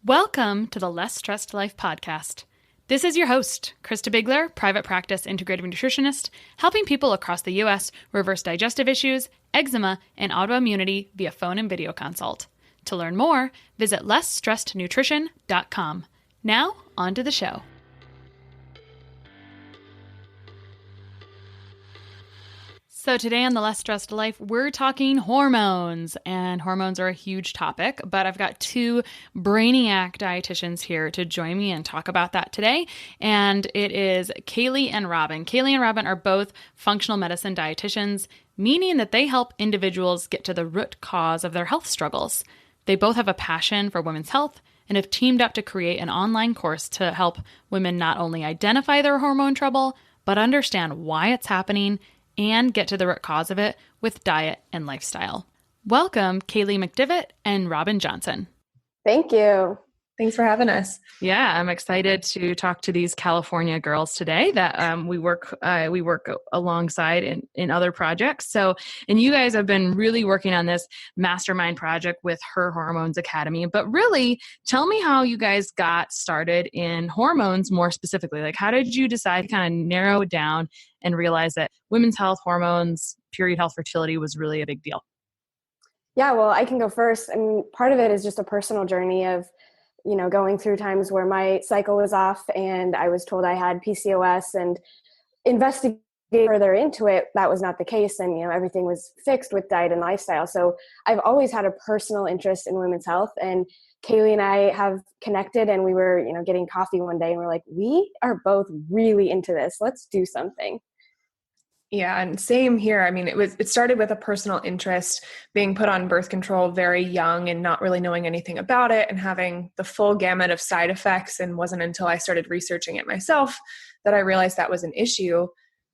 Welcome to the Less Stressed Life podcast. This is your host, Krista Bigler, private practice integrative nutritionist, helping people across the U.S. reverse digestive issues, eczema, and autoimmunity via phone and video consult. To learn more, visit lessstressednutrition.com. Now, on to the show. So today on the Less Stressed Life, we're talking hormones, and hormones are a huge topic, but I've got two brainiac dietitians here to join me and talk about that today, and it is Kaely and Robyn. Kaely and Robyn are both functional medicine dietitians, meaning that they help individuals get to the root cause of their health struggles. They both have a passion for women's health and have teamed up to create an online course to help women not only identify their hormone trouble, but understand why it's happening and get to the root cause of it with diet and lifestyle. Welcome, Kaely McDevitt and Robyn Johnson. Thank you. Thanks for having us. Yeah, I'm excited to talk to these California girls today that we work alongside in other projects. So, and you guys have been really working on this mastermind project with Her Hormones Academy. But really, tell me how you guys got started in hormones more specifically. Like, how did you decide to kind of narrow it down and realize that women's health, hormones, period health, fertility was really a big deal? Yeah, well, I can go first. I mean, part of it is just a personal journey of going through times where my cycle was off and I was told I had PCOS, and investigating further into it, that was not the case. And, everything was fixed with diet and lifestyle. So I've always had a personal interest in women's health, and Kaely and I have connected, and we were, getting coffee one day and we're like, we are both really into this. Let's do something. Yeah, and same here. I mean, it started with a personal interest, being put on birth control very young and not really knowing anything about it and having the full gamut of side effects. And wasn't until I started researching it myself that I realized that was an issue.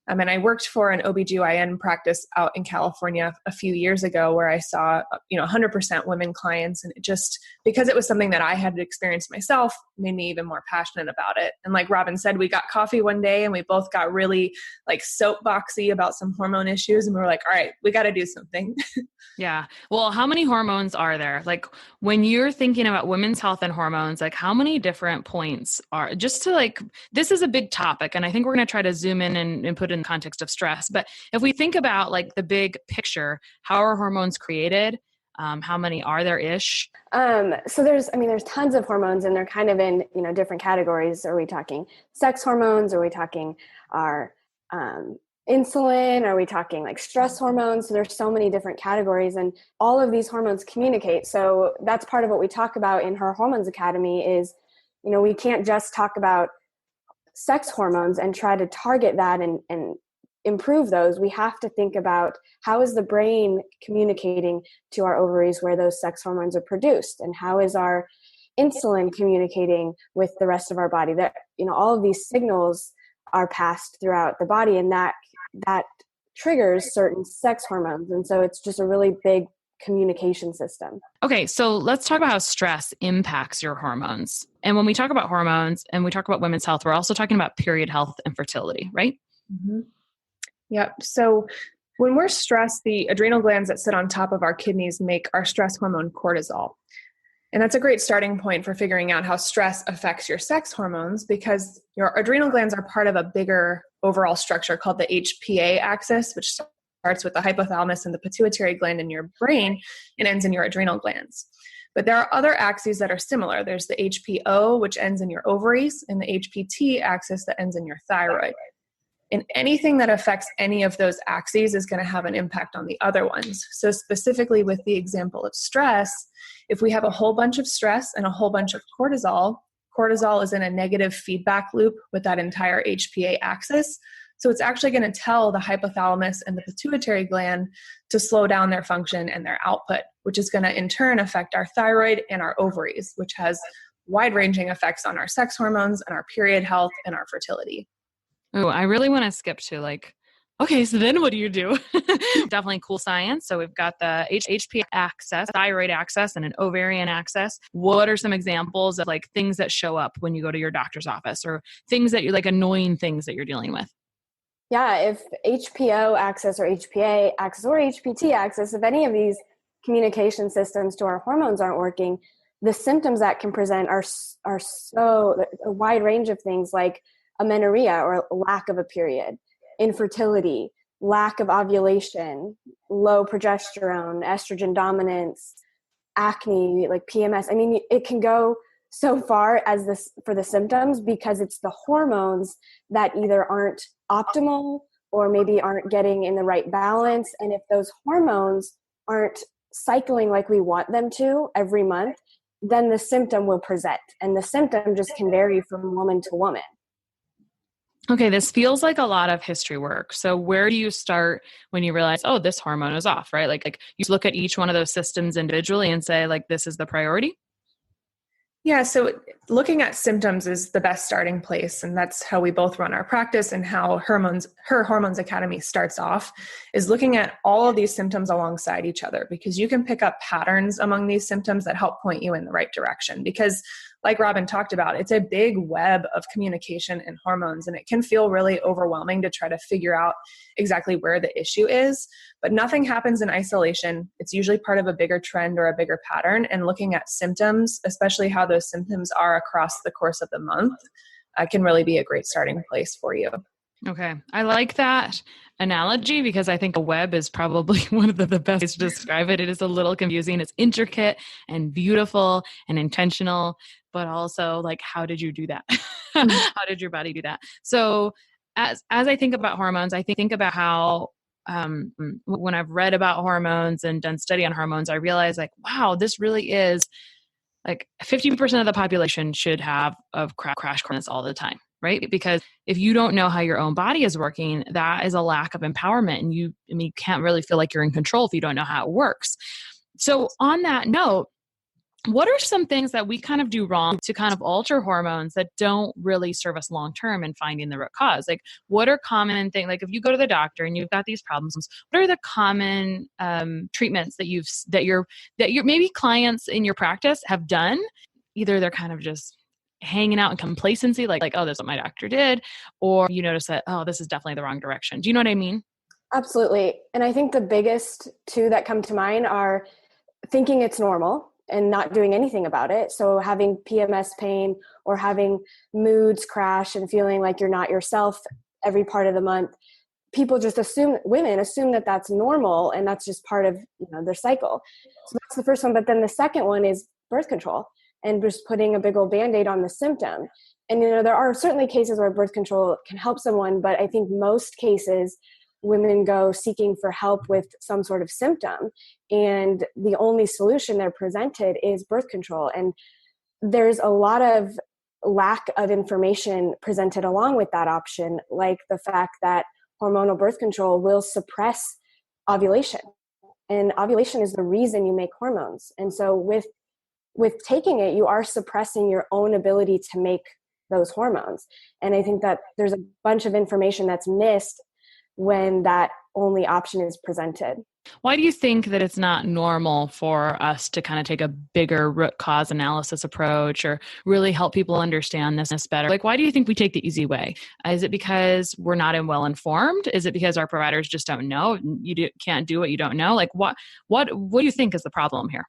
And I worked for an OBGYN practice out in California a few years ago where I saw, 100% women clients. And it just, because it was something that I had experienced myself, made me even more passionate about it. And like Robyn said, we got coffee one day and we both got really like soapboxy about some hormone issues. And we were like, all right, we got to do something. Yeah. Well, how many hormones are there? Like when you're thinking about women's health and hormones, like how many different points are just to like, this is a big topic. And I think we're going to try to zoom in and put in the context of stress. But if we think about like the big picture, how are hormones created? How many are there ish? So there's tons of hormones, and they're kind of in, different categories. Are we talking sex hormones? Are we talking our, insulin? Are we talking like stress hormones? So there's so many different categories, and all of these hormones communicate. So that's part of what we talk about in Her Hormones Academy is, we can't just talk about sex hormones and try to target that and improve those. We have to think about how is the brain communicating to our ovaries where those sex hormones are produced, and how is our insulin communicating with the rest of our body. That, all of these signals are passed throughout the body, and that triggers certain sex hormones. And so it's just a really big communication system. Okay, so let's talk about how stress impacts your hormones. And when we talk about hormones and we talk about women's health, we're also talking about period health and fertility, right? Mm-hmm. Yep. So when we're stressed, the adrenal glands that sit on top of our kidneys make our stress hormone cortisol. And that's a great starting point for figuring out how stress affects your sex hormones, because your adrenal glands are part of a bigger overall structure called the HPA axis, which starts with the hypothalamus and the pituitary gland in your brain and ends in your adrenal glands. But there are other axes that are similar. There's the HPO, which ends in your ovaries, and the HPT axis that ends in your thyroid. And anything that affects any of those axes is going to have an impact on the other ones. So specifically with the example of stress, if we have a whole bunch of stress and a whole bunch of cortisol, cortisol is in a negative feedback loop with that entire HPA axis. So it's actually going to tell the hypothalamus and the pituitary gland to slow down their function and their output, which is going to in turn affect our thyroid and our ovaries, which has wide-ranging effects on our sex hormones and our period health and our fertility. Oh, I really want to skip to like, okay, so then what do you do? Definitely cool science. So we've got the HPA axis, thyroid axis, and an ovarian axis. What are some examples of like things that show up when you go to your doctor's office, or things that you're like annoying things that you're dealing with? Yeah, if HPO axis or HPA axis or HPT axis, if any of these communication systems to our hormones aren't working, the symptoms that can present are so a wide range of things, like amenorrhea or lack of a period, infertility, lack of ovulation, low progesterone, estrogen dominance, acne, like PMS. I mean, it can go so far as this for the symptoms, because it's the hormones that either aren't optimal or maybe aren't getting in the right balance. And if those hormones aren't cycling like we want them to every month, then the symptom will present. And the symptom just can vary from woman to woman. Okay, this feels like a lot of history work. So where do you start when you realize, oh, this hormone is off, right? Like you look at each one of those systems individually and say, like, this is the priority? Yeah, so looking at symptoms is the best starting place, and that's how we both run our practice, and how Her Hormones Academy starts off, is looking at all of these symptoms alongside each other, because you can pick up patterns among these symptoms that help point you in the right direction. Because like Robyn talked about, it's a big web of communication and hormones, and it can feel really overwhelming to try to figure out exactly where the issue is. But nothing happens in isolation. It's usually part of a bigger trend or a bigger pattern, and looking at symptoms, especially how those symptoms are across the course of the month, can really be a great starting place for you. Okay. I like that analogy, because I think a web is probably one of the best ways to describe it. It is a little confusing. It's intricate and beautiful and intentional, but also like, how did you do that? How did your body do that? So as I think about hormones, I think about how when I've read about hormones and done study on hormones, I realize like, wow, this really is like 50% of the population should have of crash course all the time, right? Because if you don't know how your own body is working, that is a lack of empowerment. And you can't really feel like you're in control if you don't know how it works. So on that note, what are some things that we kind of do wrong to kind of alter hormones that don't really serve us long term in finding the root cause? Like, what are common things? Like, if you go to the doctor and you've got these problems, what are the common treatments that your maybe clients in your practice have done? Either they're kind of just hanging out in complacency, like oh, that's what my doctor did, or you notice that, oh, this is definitely the wrong direction. Do you know what I mean? Absolutely. And I think the biggest two that come to mind are thinking it's normal and not doing anything about it. So having PMS pain or having moods crash and feeling like you're not yourself every part of the month. People just women assume that that's normal, and that's just part of their cycle. So that's the first one. But then the second one is birth control, and just putting a big old Band-Aid on the symptom. And there are certainly cases where birth control can help someone, but I think most cases women go seeking for help with some sort of symptom, and the only solution they're presented is birth control. And there's a lot of lack of information presented along with that option, like the fact that hormonal birth control will suppress ovulation, and ovulation is the reason you make hormones. And so with taking it, you are suppressing your own ability to make those hormones. And I think that there's a bunch of information that's missed when that only option is presented. Why do you think that it's not normal for us to kind of take a bigger root cause analysis approach, or really help people understand this better? Like, why do you think we take the easy way? Is it because we're not well informed? Is it because our providers just don't know? Can't do what you don't know? Like, what do you think is the problem here?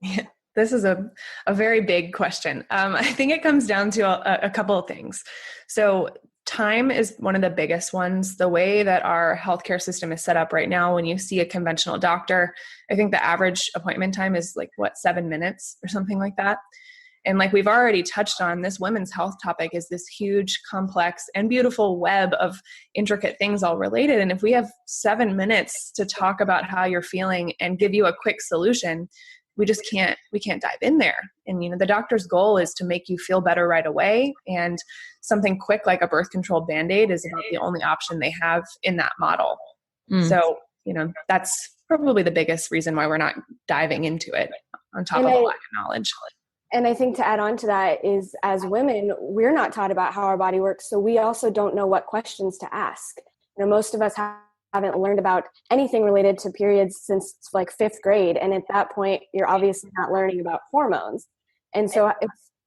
Yeah, this is a very big question. I think it comes down to a couple of things. So time is one of the biggest ones. The way that our healthcare system is set up right now, when you see a conventional doctor, I think the average appointment time is 7 minutes or something like that. And like we've already touched on, this women's health topic is this huge, complex, and beautiful web of intricate things all related. And if we have 7 minutes to talk about how you're feeling and give you a quick solution, we can't dive in there. And, the doctor's goal is to make you feel better right away. And something quick like a birth control Band-Aid is about the only option they have in that model. So, that's probably the biggest reason why we're not diving into it, on top of a lack of knowledge. And I think to add on to that is, as women, we're not taught about how our body works. So we also don't know what questions to ask. Most of us haven't learned about anything related to periods since fifth grade. And at that point, you're obviously not learning about hormones. And so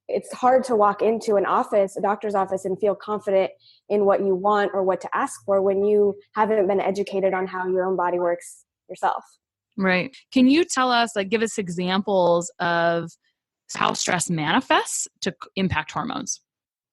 it's hard to walk into a doctor's office, and feel confident in what you want or what to ask for when you haven't been educated on how your own body works yourself. Right. Can you tell us, give us examples of how stress manifests to impact hormones.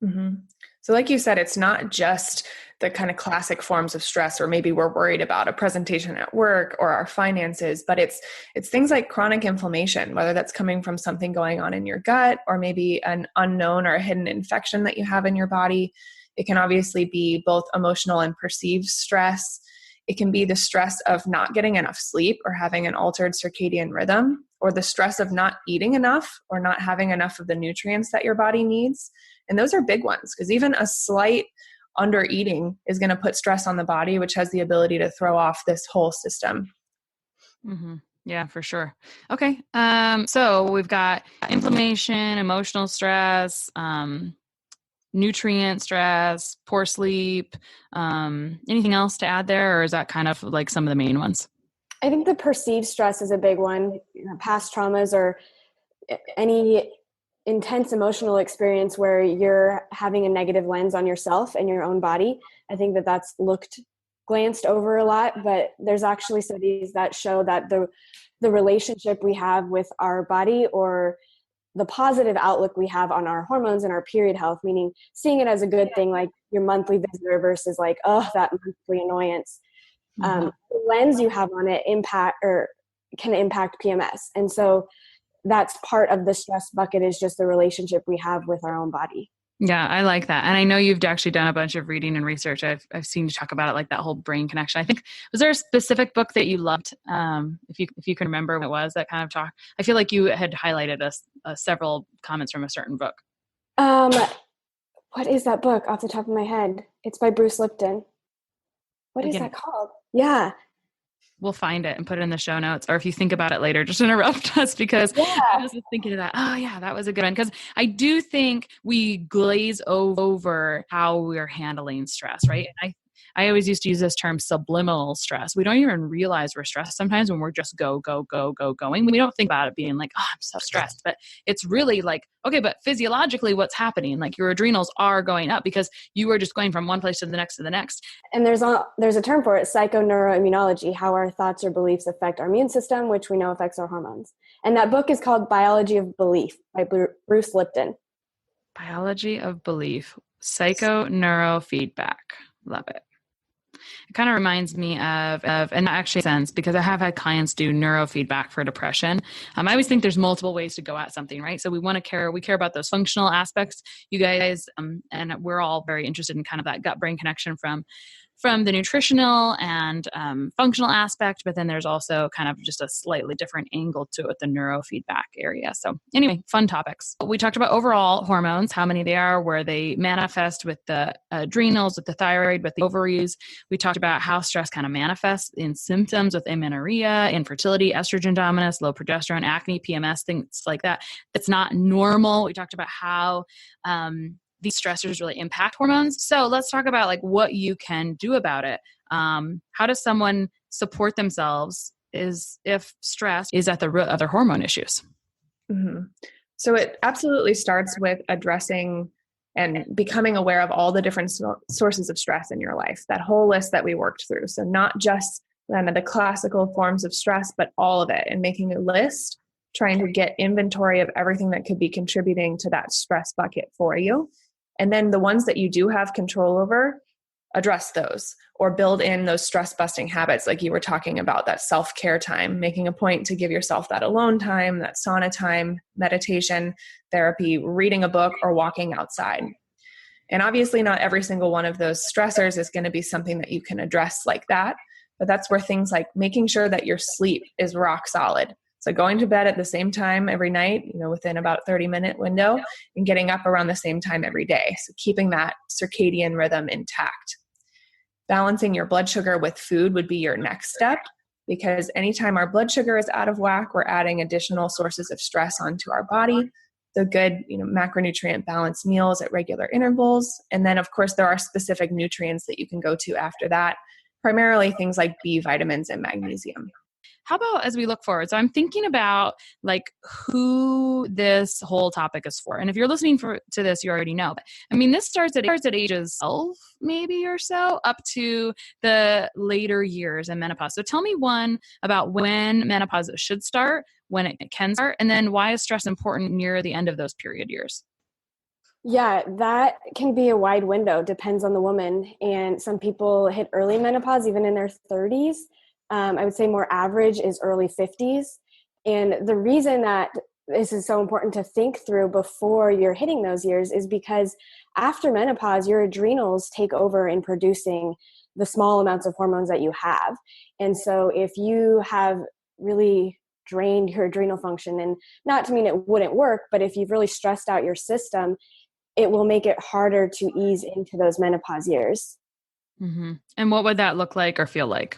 Mm-hmm. So like you said, it's not just the kind of classic forms of stress, or maybe we're worried about a presentation at work or our finances, but it's things like chronic inflammation, whether that's coming from something going on in your gut or maybe an unknown or a hidden infection that you have in your body. It can obviously be both emotional and perceived stress. It can be the stress of not getting enough sleep or having an altered circadian rhythm, or the stress of not eating enough or not having enough of the nutrients that your body needs. And those are big ones, because even a slight under eating is going to put stress on the body, which has the ability to throw off this whole system. Mm-hmm. Yeah, for sure. Okay. So we've got inflammation, emotional stress, nutrient stress, poor sleep. Anything else to add there, or is that kind of like some of the main ones? I think the perceived stress is a big one. Past traumas or any intense emotional experience where you're having a negative lens on yourself and your own body. I think that that's glanced over a lot, but there's actually studies that show that the relationship we have with our body, or the positive outlook we have on our hormones and our period health, meaning seeing it as a good thing, like your monthly visitor versus like, oh, that monthly annoyance. The lens you have on it can impact PMS. And so that's part of the stress bucket, is just the relationship we have with our own body. Yeah, I like that. And I know you've actually done a bunch of reading and research. I've seen you talk about it, like that whole brain connection. I think, was there a specific book that you loved? If you can remember what it was, that kind of talk. I feel like you had highlighted several comments from a certain book. What is that book off the top of my head? It's by Bruce Lipton. What is that called? Yeah. We'll find it and put it in the show notes. Or if you think about it later, just interrupt us, because I was just thinking of that. Oh yeah, that was a good one. Because I do think we glaze over how we're handling stress, right? I always used to use this term subliminal stress. We don't even realize we're stressed sometimes when we're just going. We don't think about it being like, oh, I'm so stressed. But it's really like, okay, but physiologically what's happening? Like your adrenals are going up because you are just going from one place to the next to the next. And there's a term for it, psychoneuroimmunology, how our thoughts or beliefs affect our immune system, which we know affects our hormones. And that book is called Biology of Belief by Bruce Lipton. Biology of Belief, psychoneurofeedback. Love it. It kind of reminds me of, and that actually makes sense, because I have had clients do neurofeedback for depression. I always think there's multiple ways to go at something, right? So we care about those functional aspects, you guys, and we're all very interested in kind of that gut-brain connection from the nutritional and functional aspect, but then there's also kind of just a slightly different angle to it, the neurofeedback area. So anyway, fun topics. We talked about overall hormones, how many they are, where they manifest with the adrenals, with the thyroid, with the ovaries. We talked about how stress kind of manifests in symptoms with amenorrhea, infertility, estrogen dominance, low progesterone, acne, PMS, things like that. It's not normal. We talked about how these stressors really impact hormones. So let's talk about like what you can do about it. How does someone support themselves if stress is at the root of their hormone issues? Mm-hmm. So it absolutely starts with addressing and becoming aware of all the different sources of stress in your life, that whole list that we worked through. So not just the classical forms of stress, but all of it, and making a list, trying to get inventory of everything that could be contributing to that stress bucket for you. And then the ones that you do have control over, address those, or build in those stress busting habits like you were talking about, that self-care time, making a point to give yourself that alone time, that sauna time, meditation, therapy, reading a book, or walking outside. And obviously not every single one of those stressors is going to be something that you can address like that, but that's where things like making sure that your sleep is rock solid. So going to bed at the same time every night, within about a 30-minute window, and getting up around the same time every day. So keeping that circadian rhythm intact. Balancing your blood sugar with food would be your next step, because anytime our blood sugar is out of whack, we're adding additional sources of stress onto our body. The good, macronutrient balanced meals at regular intervals. And then of course there are specific nutrients that you can go to after that, primarily things like B vitamins and magnesium. how about as we look forward? So I'm thinking about like who this whole topic is for. And if you're listening to this, you already know. But I mean, this starts at ages 12 maybe or so up to the later years in menopause. So tell me one about when menopause should start, when it can start, and then why is stress important near the end of those period years? Yeah, that can be a wide window, depends on the woman. And some people hit early menopause, even in their 30s. I would say more average is early 50s. And the reason that this is so important to think through before you're hitting those years is because after menopause, your adrenals take over in producing the small amounts of hormones that you have. And so if you have really drained your adrenal function, and not to mean it wouldn't work, but if you've really stressed out your system, it will make it harder to ease into those menopause years. Mm-hmm. And what would that look like or feel like?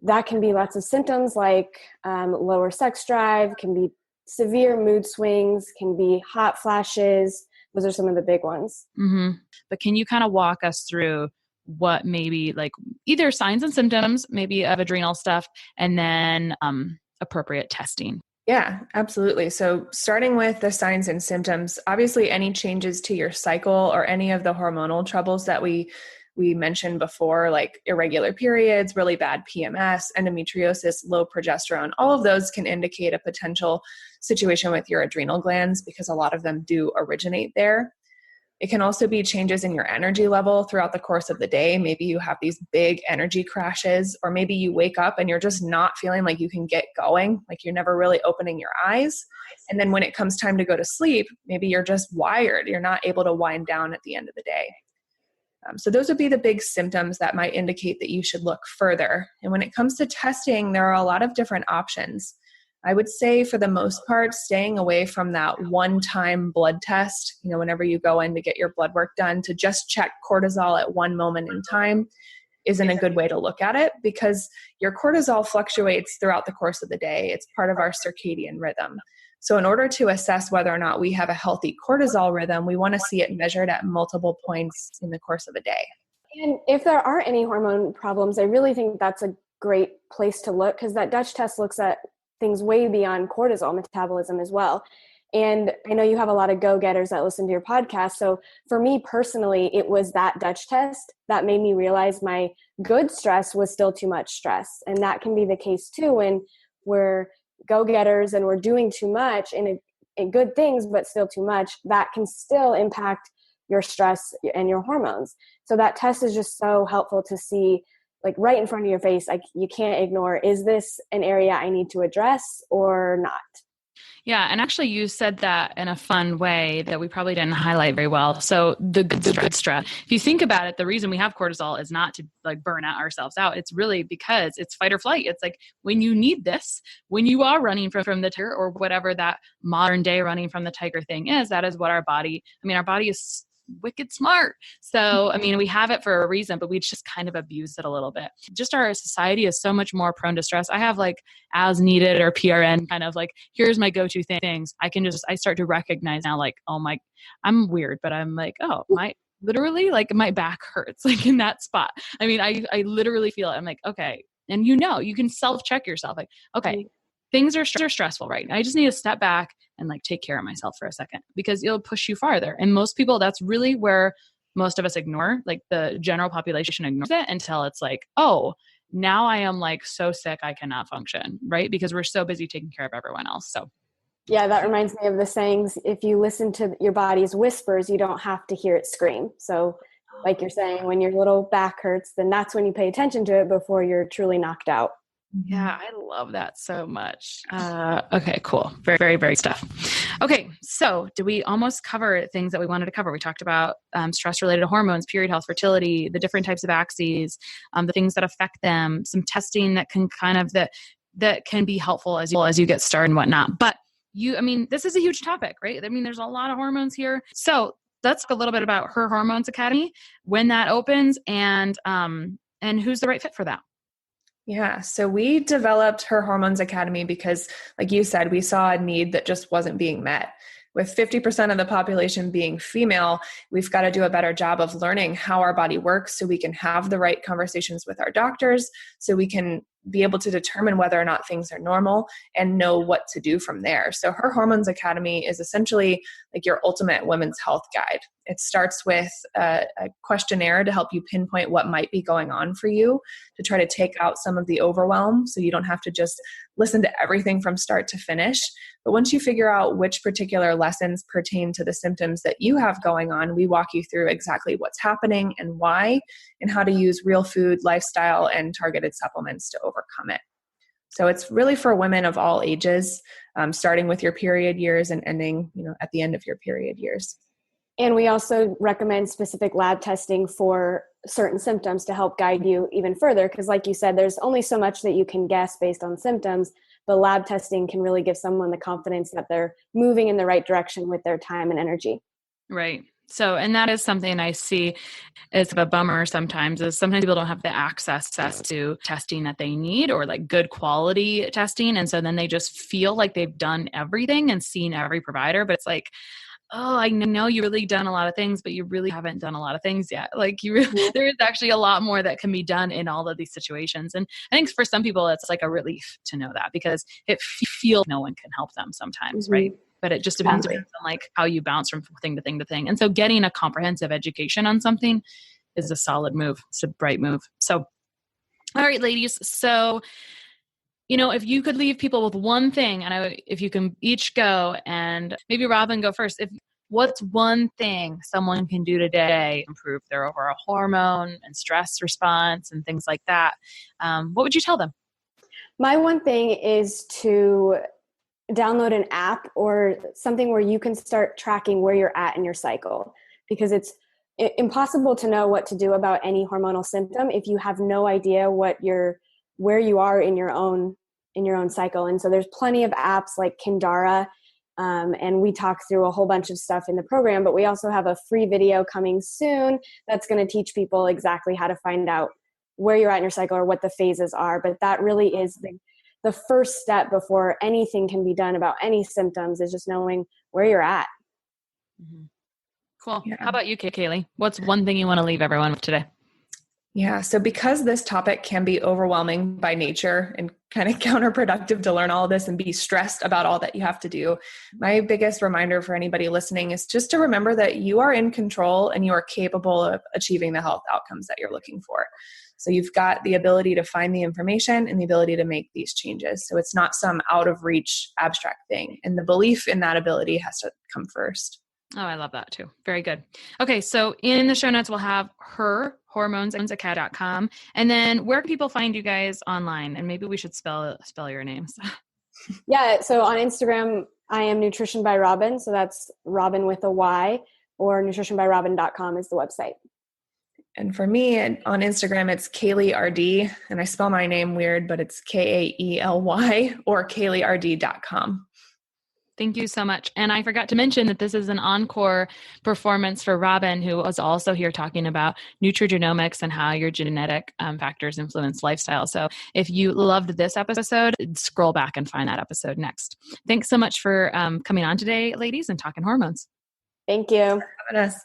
That can be lots of symptoms like lower sex drive, can be severe mood swings, can be hot flashes. Those are some of the big ones. Mm-hmm. But can you kind of walk us through what maybe like either signs and symptoms, maybe of adrenal stuff, and then appropriate testing? Yeah, absolutely. So starting with the signs and symptoms, obviously any changes to your cycle or any of the hormonal troubles that we mentioned before, like irregular periods, really bad PMS, endometriosis, low progesterone, all of those can indicate a potential situation with your adrenal glands because a lot of them do originate there. It can also be changes in your energy level throughout the course of the day. Maybe you have these big energy crashes, or maybe you wake up and you're just not feeling like you can get going, like you're never really opening your eyes. And then when it comes time to go to sleep, maybe you're just wired. You're not able to wind down at the end of the day. So those would be the big symptoms that might indicate that you should look further. And when it comes to testing, there are a lot of different options. I would say for the most part, staying away from that one-time blood test, whenever you go in to get your blood work done, to just check cortisol at one moment in time isn't a good way to look at it because your cortisol fluctuates throughout the course of the day. It's part of our circadian rhythm. So in order to assess whether or not we have a healthy cortisol rhythm, we want to see it measured at multiple points in the course of a day. And if there are any hormone problems, I really think that's a great place to look because that Dutch test looks at things way beyond cortisol metabolism as well. And I know you have a lot of go-getters that listen to your podcast. So for me personally, it was that Dutch test that made me realize my good stress was still too much stress. And that can be the case too when we're go-getters and we're doing too much in good things, but still too much. That can still impact your stress and your hormones. So that test is just so helpful to see like right in front of your face. Like you can't ignore, is this an area I need to address or not? Yeah. And actually you said that in a fun way that we probably didn't highlight very well. So the good stress, if you think about it, the reason we have cortisol is not to like burn out ourselves out. It's really because it's fight or flight. It's like when you need this, when you are running from the tiger or whatever that modern day running from the tiger thing is, that is what our body is wicked smart. So, we have it for a reason, but we just kind of abuse it a little bit. Just our society is so much more prone to stress. I have like as needed or PRN kind of like, here's my go-to things. I start to recognize now like, oh my, I'm weird, but I'm like, oh, literally like my back hurts like in that spot. I literally feel it. I'm like, okay. And you can self-check yourself like, okay, things are stressful right now. I just need to step back and like take care of myself for a second because it'll push you farther. And most people, that's really where most of us ignore, like the general population ignores it until it's like, oh, now I am like so sick I cannot function, right? Because we're so busy taking care of everyone else. So yeah, that reminds me of the sayings, if you listen to your body's whispers, you don't have to hear it scream. So like you're saying, when your little back hurts, then that's when you pay attention to it before you're truly knocked out. Yeah, I love that so much. Okay, cool. Very, very, very stuff. Okay, so did we almost cover things that we wanted to cover? We talked about stress-related hormones, period health, fertility, the different types of axes, the things that affect them, some testing that can that can be helpful as you get started and whatnot. But this is a huge topic, right? There's a lot of hormones here. So let's talk a little bit about Her Hormones Academy, when that opens, and who's the right fit for that. Yeah. So we developed Her Hormones Academy because, like you said, we saw a need that just wasn't being met. With 50% of the population being female, we've got to do a better job of learning how our body works so we can have the right conversations with our doctors, so we can be able to determine whether or not things are normal and know what to do from there. So Her Hormones Academy is essentially like your ultimate women's health guide. It starts with a questionnaire to help you pinpoint what might be going on for you, to try to take out some of the overwhelm so you don't have to just listen to everything from start to finish. But once you figure out which particular lessons pertain to the symptoms that you have going on, we walk you through exactly what's happening and why, and how to use real food, lifestyle, and targeted supplements to overcome it. So it's really for women of all ages, starting with your period years and ending, at the end of your period years. And we also recommend specific lab testing for certain symptoms to help guide you even further. Because like you said, there's only so much that you can guess based on symptoms, but lab testing can really give someone the confidence that they're moving in the right direction with their time and energy. Right. So, and that is something I see as a bummer sometimes, is sometimes people don't have the access to testing that they need, or like good quality testing. And so then they just feel like they've done everything and seen every provider, but it's like, oh, I know you really done a lot of things, but you really haven't done a lot of things yet. Like there is actually a lot more that can be done in all of these situations. And I think for some people, it's like a relief to know that, because it feels no one can help them sometimes. Right. But it just depends on like how you bounce from thing to thing to thing. And so getting a comprehensive education on something is a solid move. It's a bright move. So, all right, ladies. So, if you could leave people with one thing, and if you can each go, and maybe Robyn go first, what's one thing someone can do today to improve their overall hormone and stress response and things like that? What would you tell them? My one thing is to download an app or something where you can start tracking where you're at in your cycle, because it's impossible to know what to do about any hormonal symptom if you have no idea where you are in your own cycle. And so there's plenty of apps like Kindara, and we talk through a whole bunch of stuff in the program, but we also have a free video coming soon that's going to teach people exactly how to find out where you're at in your cycle or what the phases are. But that really is the first step before anything can be done about any symptoms, is just knowing where you're at. Mm-hmm. Cool. Yeah. How about you, Kaely? What's one thing you want to leave everyone with today? Yeah. So because this topic can be overwhelming by nature and kind of counterproductive to learn all of this and be stressed about all that you have to do, my biggest reminder for anybody listening is just to remember that you are in control and you are capable of achieving the health outcomes that you're looking for. So you've got the ability to find the information and the ability to make these changes. So it's not some out of reach abstract thing. And the belief in that ability has to come first. Oh, I love that too. Very good. Okay. So in the show notes, we'll have her hormonesacad.com. And then where can people find you guys online? And maybe we should spell your names. Yeah. So on Instagram, I am Nutrition by Robyn. So that's Robyn with a Y, or nutritionbyrobyn.com is the website. And for me on Instagram, it's Kaely RD, and I spell my name weird, but it's Kaely, or KaelyRD.com. Thank you so much. And I forgot to mention that this is an encore performance for Robyn, who was also here talking about nutrigenomics and how your genetic factors influence lifestyle. So if you loved this episode, scroll back and find that episode next. Thanks so much for coming on today, ladies, and talking hormones. Thank you. Thanks for having us.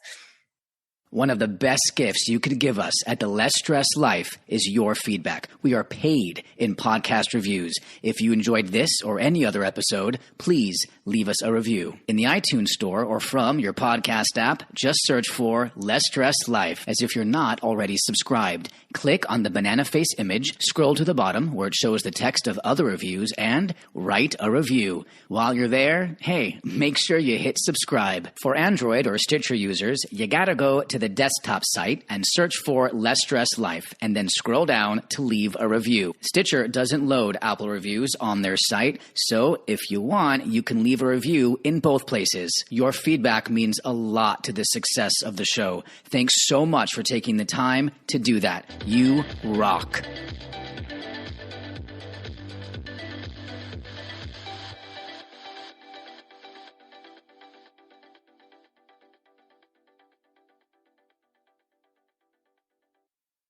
One of the best gifts you could give us at the Less Stress Life is your feedback. We are paid in podcast reviews. If you enjoyed this or any other episode, please leave us a review. In the iTunes store or from your podcast app, just search for Less Stress Life as if you're not already subscribed. Click on the banana face image, scroll to the bottom where it shows the text of other reviews, and write a review. While you're there, hey, make sure you hit subscribe. For Android or Stitcher users, you gotta go to the desktop site and search for Less Stress Life, and then scroll down to leave a review. Stitcher doesn't load Apple reviews on their site, so if you want, you can leave a review in both places. Your feedback means a lot to the success of the show. Thanks so much for taking the time to do that. You rock.